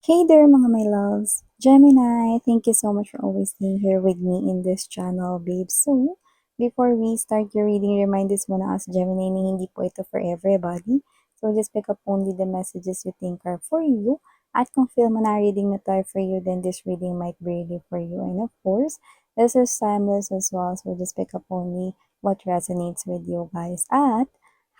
Hey there mga my loves! Gemini, thank you so much for always being here with me in this channel, babe. So, before we start your reading, remind this muna as Gemini na hindi po ito for everybody. So, just pick up only the messages you think are for you. At kung feel mo na reading na tayo for you, then this reading might be really for you. And of course, this is timeless as well. So, just pick up only what resonates with you guys. At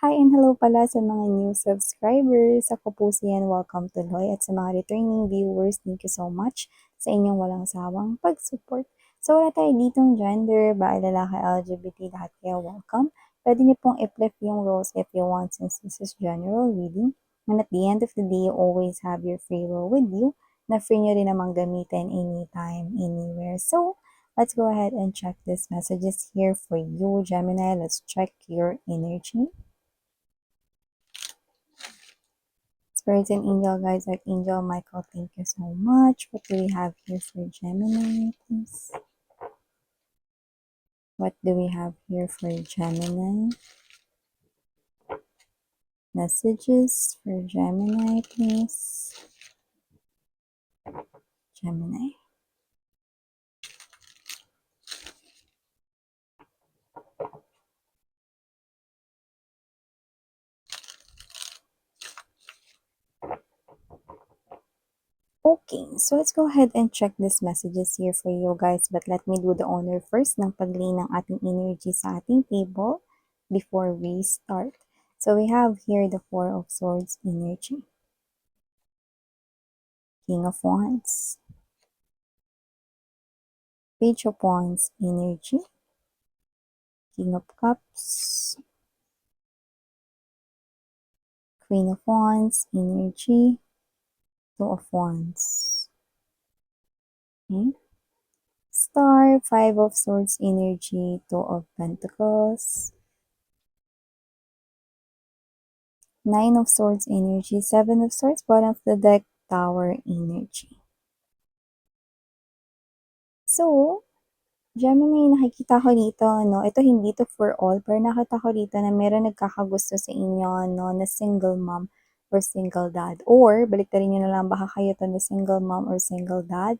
hi and hello pala sa mga new subscribers. Ako po si Yan, welcome tuloy. At sa mga returning viewers, thank you so much sa inyong walang sawang pag-support. So wala tayo ditong gender, babae, lalaki, LGBT, lahat kayo welcome. Pwede niyo pong i-flip yung roles if you want since this is general reading. And at the end of the day, you always have your free will with you na free nyo rin namang gamitin anytime, anywhere. So, let's go ahead and check these messages here for you, Gemini. Let's check your energy. Spirits and angel guides, Archangel Michael, thank you so much. What do we have here for Gemini, please? What do we have here for Gemini? Messages for Gemini, please. Gemini. Okay, so let's go ahead and check these messages here for you guys. But let me do the honor first ng paglay ng ating energy sa ating table before we start. So we have here the Four of Swords energy. King of Wands. Page of Wands energy. King of Cups. Queen of Wands energy. Two of Wands. Okay. Star, Five of Swords energy, Two of Pentacles. Nine of Swords energy, Seven of Swords, bottom of the deck, Tower energy. So, Gemini, nakikita ko dito, no, ito hindi to for all, pero nakita ko dito na meron nagkakagusto sa inyo, no, na single mom or single dad. Or, baliktarin nyo na lang, baka kayo to na single mom or single dad.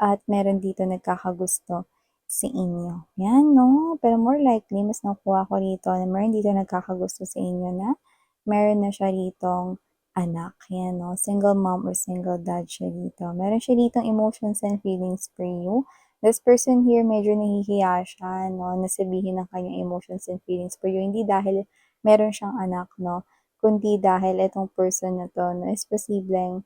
At meron dito nagkakagusto sa inyo. Yan, no? Pero more likely, mas nakuha ko dito na meron dito nagkakagusto sa inyo na meron na siya ditong anak. Yan, no? Single mom or single dad siya dito. Meron siya ditong emotions and feelings for you. This person here, medyo nahihiya siya, no? Nasabihin ng kanyang emotions and feelings for you. Hindi dahil meron siyang anak, no? Kundi dahil itong person na to, no, is posibleng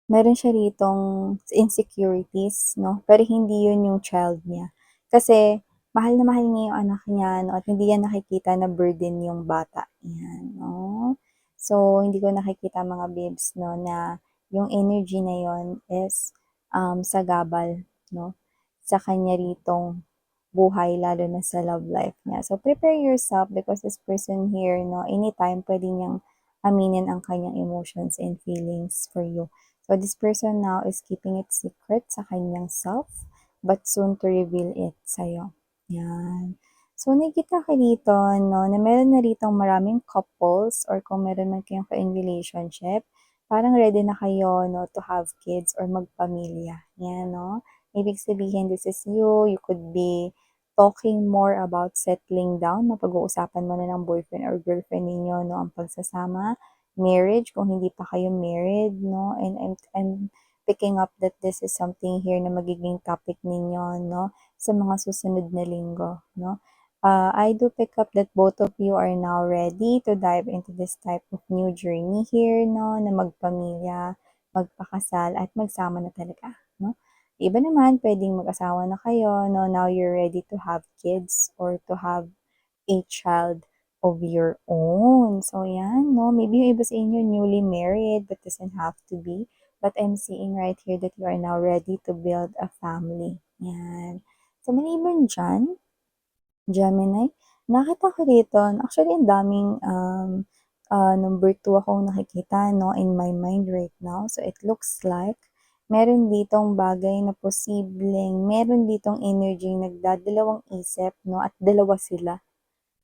meron siya ditong insecurities, no? Pero hindi yun yung child niya. Kasi, mahal na mahal niya yung anak niya, no? At hindi yan nakikita na burden yung bata. Yan, no? So, hindi ko nakikita mga babes, no, na yung energy na yon is sagabal, no? Sa kanya ritong buhay, lalo na sa love life niya. So, prepare yourself because this person here, no, anytime pwede niyang aminin ang kanyang emotions and feelings for you. So, this person now is keeping it secret sa kanyang self, but soon to reveal it sa'yo. Yan. So, nakikita ka dito, no, na meron na rito maraming couples or kung meron man kayong ka-in relationship, parang ready na kayo, no, to have kids or magpamilya. Yan, no. Ibig sabihin, this is you. You could be talking more about settling down. Mapag-uusapan mo na ng boyfriend or girlfriend ninyo, no, ang pagsasama, marriage kung hindi pa kayo married, no? And I'm picking up that this is something here na magiging topic ninyo, no? Sa mga susunod na linggo, no? I do pick up that both of you are now ready to dive into this type of new journey here, no? Na magpamilya, magpakasal, at magsama na talaga, no? Iba naman, pwedeng mag-asawa na kayo, no? Now you're ready to have kids or to have a child of your own. So, yan, no? Maybe yung iba sa inyo newly married, but doesn't have to be. But I'm seeing right here that you are now ready to build a family. Yan. So, maliban dyan, Gemini, nakita ko dito, actually, ang daming number 2 akong nakikita, no, in my mind right now. So, it looks like meron ditong bagay na posibleng, meron ditong energy nagdadalawang isip, no, at dalawa sila,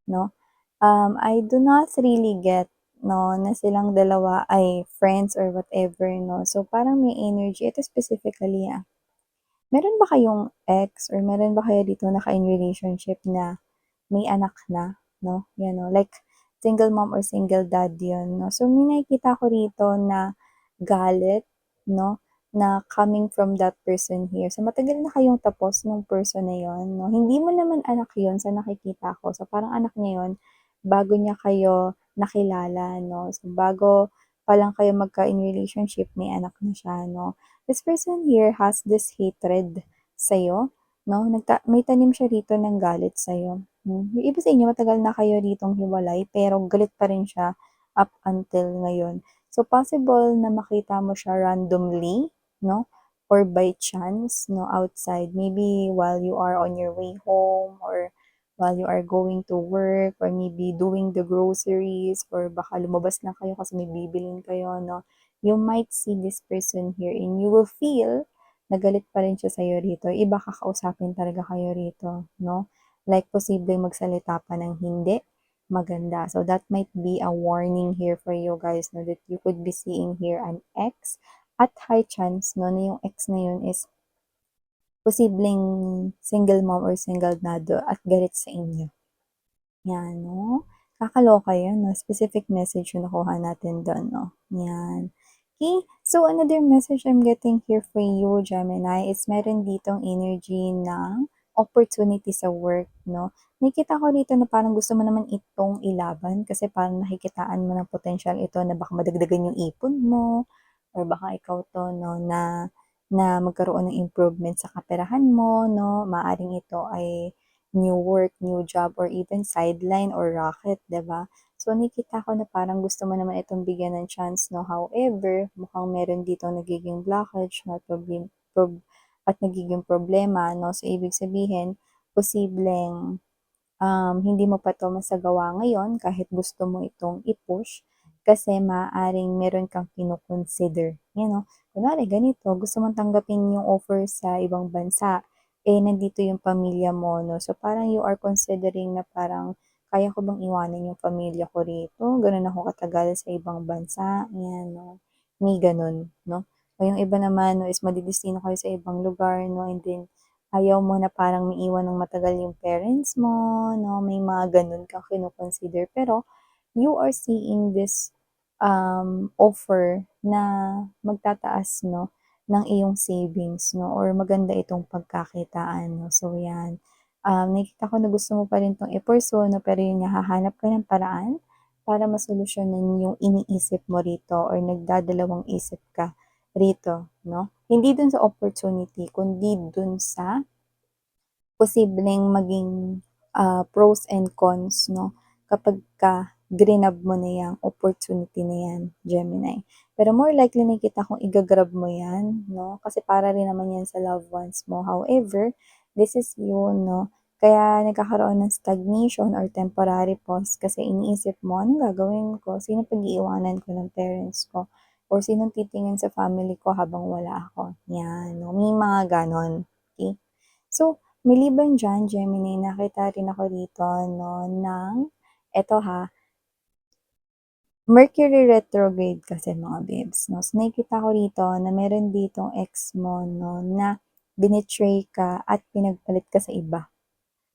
no? I do not really get 'no, na silang dalawa ay friends or whatever 'no. So, parang may energy ito specifically, meron ba kayong ex or meron ba kayo dito naka-in relationship na may anak na 'no, 'yan 'no, like single mom or single dad 'yun 'no. So, may nakikita ko rito na galit 'no, na coming from that person here. So, matagal na kayong tapos nung person na 'yun 'no. Hindi mo naman anak 'yun sa nakikita ko. So, parang anak niya 'yun bago niya kayo nakilala 'no. So, bago pa lang kayo magka-in relationship may anak na siya 'no. This person here has this hatred sa'yo 'no, may tanim siya rito ng galit sa'yo. Yung iba sa inyo matagal na kayo ditong hiwalay pero galit pa rin siya up until ngayon. So, possible na makita mo siya randomly 'no, or by chance 'no, outside. Maybe while you are on your way home or while you are going to work or maybe doing the groceries or baka lumabas lang kayo kasi may bibilhin kayo 'no. You might see this person here and you will feel na galit pa rin siya sa'yo rito. Iba kakausapin talaga kayo rito 'no. Like posibleng magsalita pa ng hindi maganda. So that might be a warning here for you guys 'no, that you could be seeing here an ex at high chance 'no, na yung ex na yun is posibleng single mom or single dad at galit sa inyo. 'Yan 'no, kakaloka 'yan 'no, specific message yung nakuha natin dun 'no, 'yan. Okay, so another message I'm getting here for you, Gemini, is meron ditong energy ng opportunity sa work 'no. Nakikita ko dito na parang gusto mo naman itong ilaban kasi parang nakikitaan mo ng potential ito na baka madagdagan yung ipon mo or baka ikaw 'to 'no na na magkaroon ng improvement sa kaperahan mo 'no. Maaaring ito ay new work, new job, or even sideline or racket, 'di ba? So, nakikita ko na parang gusto mo naman itong bigyan ng chance, no? However, mukhang meron dito nagiging blockage, no? At nagiging problema, no? So, ibig sabihin, posibleng hindi mo pa 'to masagawa ngayon kahit gusto mo itong i-push kasi maaaring meron kang kino-consider, you know. Kunwari ganito, gusto mong tanggapin yung offer sa ibang bansa, eh, nandito yung pamilya mo 'no, so parang you are considering na parang, "Kaya ko bang iwanan yung pamilya ko rito, gano'n ako katagal sa ibang bansa?" 'Yan 'no, may gano'n 'no. O yung iba naman 'no is madedestino kayo sa ibang lugar 'no and then ayaw mo na parang maiwan ng matagal yung parents mo 'no, may mga gano'n kang kino-consider. Pero you are seeing this, offer na magtataas 'no, ng iyong savings 'no or maganda itong pagkakitaan 'no. So 'yan, nakikita ko na gusto mo pa rin 'tong i-pursue 'no, pero yun nga hahanap ka ng paraan para masolusyunan yung iniisip mo rito or nagdadalawang isip ka rito 'no. Hindi dun sa opportunity kundi dun sa posibleng maging, pros and cons 'no, kapagka grinab mo na 'yang opportunity na 'yan, Gemini. Pero more likely nakikita kong iga-grab mo 'yan 'no, kasi para rin naman 'yan sa loved ones mo. However, this is you 'no, kaya nagkakaroon ng stagnation or temporary pause kasi iniisip mo, "Anong gagawin ko? Sinong pag-iiwanan ko ng parents ko? Or sinong titingin sa family ko habang wala ako?" 'Yan 'no, may mga gano'n, okey? So, maliban diyan, Gemini, nakita rin ako dito 'no ng eto Mercury retrograde kasi mga babes 'no. So, nakikita ko rito na meron ditong ex mo 'no na binetray ka at pinagpalit ka sa iba.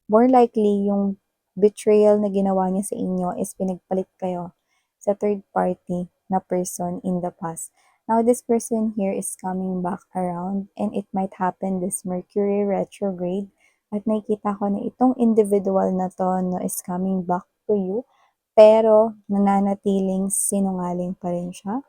More likely yung betrayal na ginawa niya sa inyo is pinagpalit kayo sa third party na person in the past. Now this person here is coming back around and it might happen this Mercury retrograde at nakikita ko na itong individual na 'to 'no is coming back to you pero nananatiling sinungaling pa rin siya,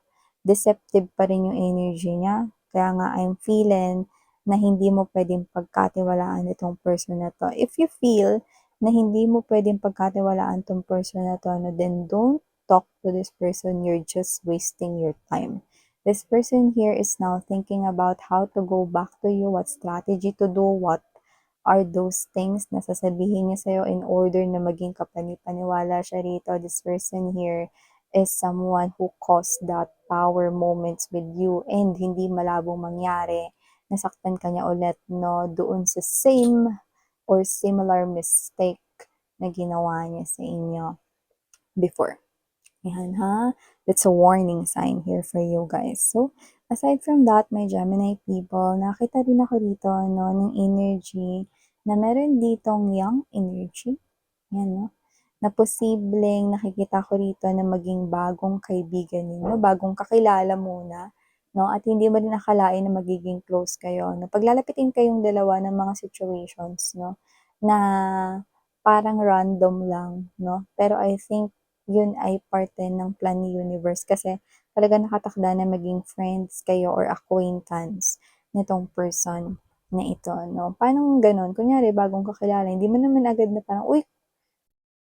deceptive pa rin yung energy niya. Kaya nga I'm feeling na hindi mo puwedeng pagkatiwalaan itong person na 'to. If you feel na hindi mo puwedeng pagkatiwalaan 'tong person na 'to 'no, then don't talk to this person, you're just wasting your time. This person here is now thinking about how to go back to you, what strategy to do, what are those things na sasabihin niya sa'yo in order na maging kapani-paniwala siya rito. This person here is someone who caused that power moments with you and hindi malabong mangyari. Nasaktan ka niya ulit, no, doon sa same or similar mistake na ginawa niya sa inyo before. Yan ha. That's a warning sign here for you guys. So, aside from that, my Gemini people, nakita din ako dito, no, ng energy na meron ditong young energy. Yan, no? Na posibleng nakikita ko rito na maging bagong kaibigan ninyo, bagong kakilala muna, no? At hindi mo rin akalain na magiging close kayo, no? Paglalapitin kayong dalawa ng mga situations, no? Na parang random lang, no? Pero I think yun ay parte ng plan ni universe kasi talaga nakatakda na maging friends kayo or acquaintance nitong person na ito, no? Paano ganun? Kunyari, bagong kakilala, hindi mo naman agad na parang, uy,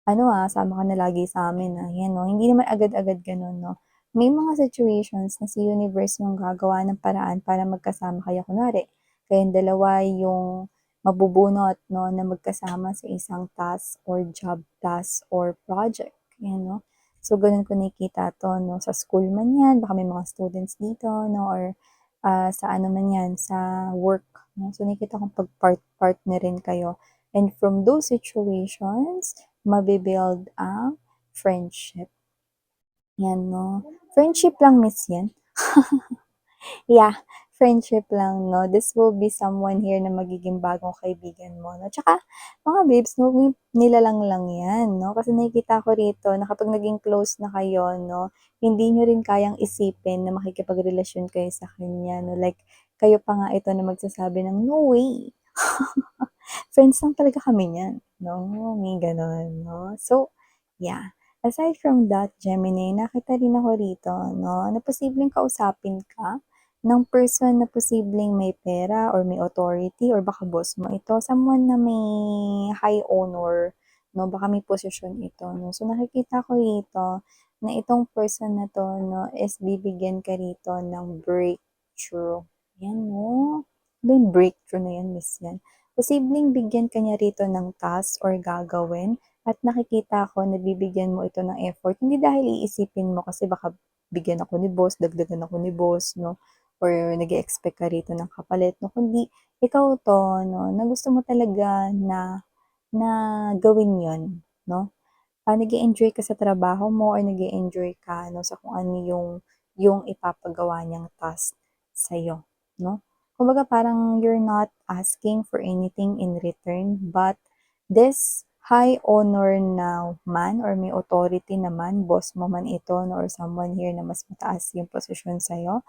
ano, sama ka na lagi sa'min, yan 'no. Hindi naman agad-agad gano'n 'no. May mga situations na si universe yung gagawa ng paraan para magkasama kayo. Kunwari, kayong dalawa yung mabubunot 'no, na magkasama sa isang task or job task or project, 'yan 'no. So, gano'n ko nakikita 'to 'no, sa school man 'yan, baka may mga students dito 'no, or, sa ano man 'yan, sa work 'no. So, nakikita kong partnerin kayo and from those situations mabi-build ang friendship. Yan 'no. Friendship lang miss yan. Yeah, friendship lang 'no. This will be someone here na magiging bagong kaibigan mo 'no. Tsaka mga babes 'no, nilalang lang yan 'no, kasi nakikita ko rito na kapag naging close na kayo 'no, hindi niyo rin kayang isipin na makikipagrelasyon kayo sa kanya 'no. Like, kayo pa nga ito na magsasabi ng, "No way." Friends lang talaga kami niyan, 'no, may gano'n, 'no. So, yeah. Aside from that, Gemini, nakita rin ako rito, 'no, na posibleng kausapin ka ng person na posibleng may pera or may authority or baka boss mo ito, someone na may high honor, 'no, baka may posisyon ito, 'no. So, nakikita ko rito na itong person na 'to, 'no, is bibigyan ka rito ng breakthrough, 'yan, 'no. Ba yung breakthrough na 'yan, miss 'yan. Posibleng bigyan ka niya rito ng task or gagawin at nakikita ko na bibigyan mo ito ng effort. Hindi dahil iisipin mo kasi baka bigyan ako ni boss, dagdagan ako ni boss, no? Or nag-expect ka rito ng kapalit, no? Kundi ikaw to, no? Na gusto mo talaga na gawin yon, no? Nag-e-enjoy ka sa trabaho mo or nag-e-enjoy ka 'no, sa kung ano yung ipapagawa niyang task sa'yo 'no. Kumbaga parang you're not asking for anything in return, but this high honor na man or may authority naman, boss mo man ito 'no, or someone here na mas mataas yung posisyon sa'yo,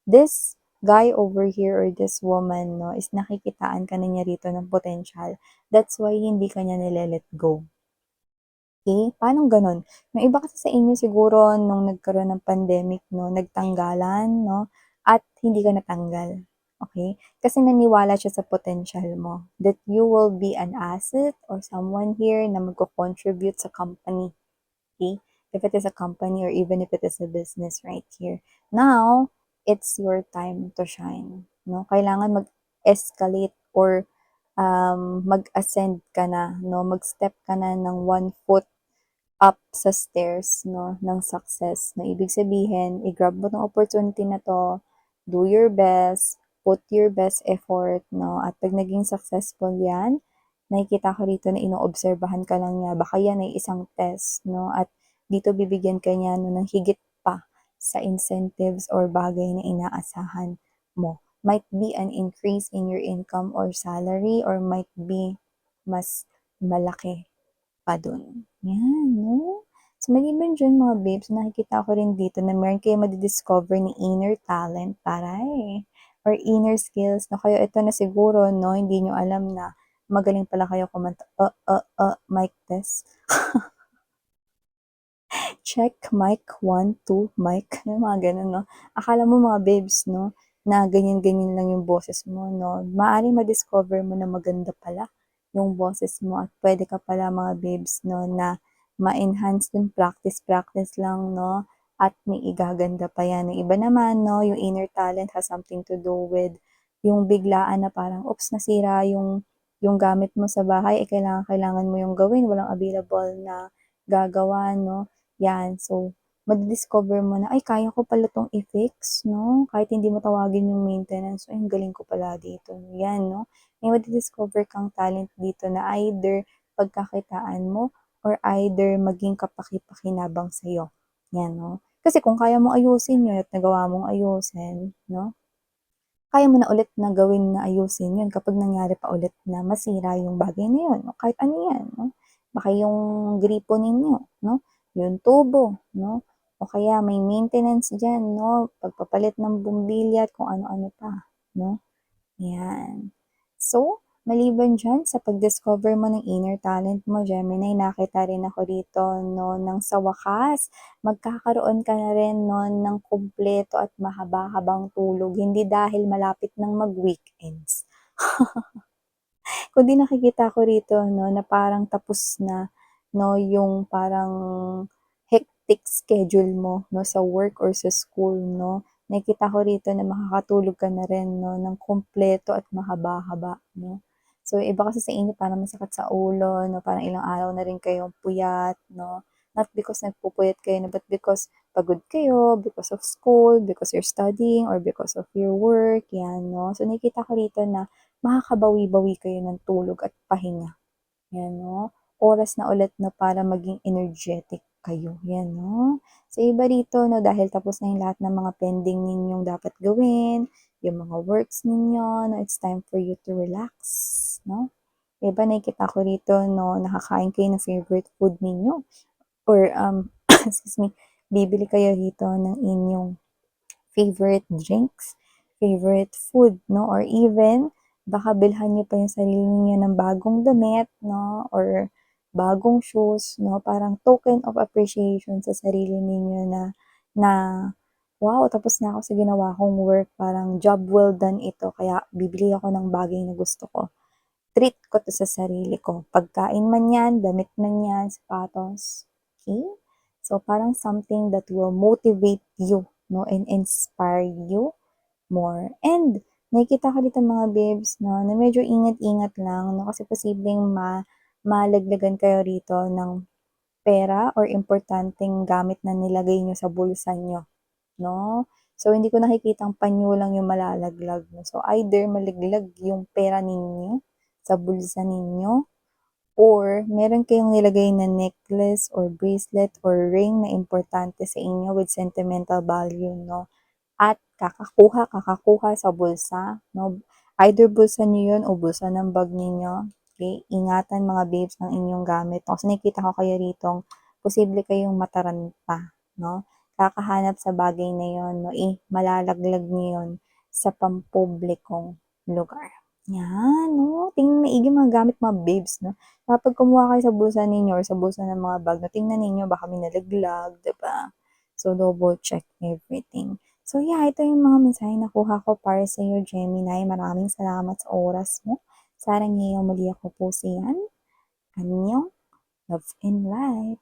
this guy over here or this woman 'no, is nakikitaan ka na niya rito ng potential. That's why hindi ka niya nile-let go. Okay, paanong gano'n? Yung iba kasi sa inyo siguro nung nagkaroon ng pandemic 'no, nagtanggalan 'no, at hindi ka natanggal, okay? Kasi naniwala siya sa potential mo, that you will be an asset or someone here na magko-contribute sa company, okay? If it is a company or even if it is a business right here. Now, it's your time to shine 'no, kailangan mag-escalate or, mag-ascend ka na 'no, mag-step ka na ng 1 foot up sa stairs 'no, ng success na ibig sabihin i-grab mo 'tong opportunity na 'to, do your best, put your best effort 'no, at 'pag naging successful 'yan, nakikita ko rito na inoobserbahan ka lang niya, baka 'yan ay isang test 'no, at dito bibigyan ka niya 'no ng higit pa sa incentives or bagay na inaasahan mo. Might be an increase in your income or salary or might be mas malaki pa dun. Yan 'no. So maliban diyan mga babes, nakikita ko rin dito na meron kayong madi-discover na inner talent, taray, or inner skills 'no. Kaya ito na siguro 'no, hindi niyo alam na magaling pala kayo kumanta, mic test. Check, mic, 1, 2, mic, yung mga gano'n 'no. Akala mo mga babes 'no, na ganyan-ganyan lang yung boses mo 'no, maaaring ma-discover mo na maganda pala yung boses mo at puwede ka pala mga babes 'no, na ma-enhance dun, practice-practice lang 'no, at may igaganda pa yan. Yung iba naman 'no, yung inner talent has something to do with yung biglaan na parang, oops, nasira yung gamit mo sa bahay, eh, kailangan mo yung gawin, walang available na gagawa 'no. Yan, so madi-discover mo na, "Ay kaya ko pala 'tong i-fix 'no, kahit hindi mo tawagin yung maintenance, ay ang galing ko pala dito." Yan 'no, may madi-discover kang talent dito na either pagkakitaan mo or either maging kapaki-pakinabang sa'yo 'yan 'no. Kasi kung kaya mong ayusin 'yun at nagawa mong ayusin 'no, kaya mo na ulit na gawin na ayusin 'yun kapag nangyari pa ulit na masira yung bagay na 'yun o kahit ano 'yan 'no. Baka yung gripo ninyo 'no, yung tubo 'no, o kaya may maintenance diyan 'no, pagpapalit ng bumbilya at kung ano-ano pa 'no. 'Yan. So, maliban diyan sa pag-discover mo ng inner talent mo, Gemini, nakita rin ako rito 'no, ng sa wakas magkakaroon ka na rin 'no ng kumpleto at mahaba-habang tulog, hindi dahil malapit ng mag-weekends. Kundi nakikita ko rito 'no, na parang tapos na 'no, yung parang hectic schedule mo 'no, sa work or sa school 'no. Nakikita ko rito na makakatulog ka na rin 'no, ng kumpleto at mahaba-haba 'no. So, yung iba kasi sa inyo parang masakit sa ulo 'no, parang ilang araw na rin kayong puyat 'no. Not because nagpupuyat kayo 'no, but because pagod kayo, because of school, because you're studying, or because of your work, 'yan 'no. So, nakikita ko rito na makakabawi-bawi kayo ng tulog at pahinga, 'yan 'no. Oras na ulit na para maging energetic kayo, 'yan 'no. Sa iba rito 'no, dahil tapos na yung lahat ng mga pending ninyong dapat gawin, yung mga works ninyo 'no, it's time for you to relax 'no. Yung iba nakikita ko rito 'no, nakakain kayo ng favorite food ninyo or, excuse me, bibili kayo rito ng inyong favorite drinks, favorite food 'no, or even baka bilhan niyo pa yung sarili niyo ng bagong damit 'no, or bagong shoes 'no, parang token of appreciation sa sarili ninyo na na, "Wow, tapos na ako sa ginawa kong work, parang job well done ito kaya bibili ako ng bagay na gusto ko. Treat ko 'to sa sarili ko." Pagkain man 'yan, damit man 'yan, sapatos, okey? So, parang something that will motivate you 'no, and inspire you more. And nakikita ko dito mga babes 'no, na medyo ingat-ingat lang 'no, kasi posibleng malaglagan kayo rito ng pera or importanteng gamit na nilagay niyo sa bulsa niyo 'no. So, hindi ko nakikitang panyo lang yung malalaglag 'no. So, either malaglag yung pera ninyo sa bulsa ninyo or meron kayong nilagay na necklace or bracelet or ring na importante sa inyo with sentimental value 'no. At kakakuha sa bulsa 'no, either bulsa niyo 'yun o bulsa ng bag ninyo, okey? Ingatan mga babes ang inyong gamit 'no, kasi nakikita ko kayo ritong posible kayong mataranta 'no, kakahanap sa bagay na 'yun 'no, malalaglag niyo 'yun sa pampublikong lugar. 'Yan 'no, tingnan maigi mga gamit mga babes 'no, kapag kumuha kayo sa bulsa ninyo or sa bulsa ng mga bag 'no, tingnan ninyo baka may nalaglag, 'di ba? So, double check everything. So yeah, ito yung mga mensaheng nakuha ko para sa sa'yo, Gemini. Maraming salamat sa oras mo. Sana ngayong muli ako po siyan. Annyeong, love and light.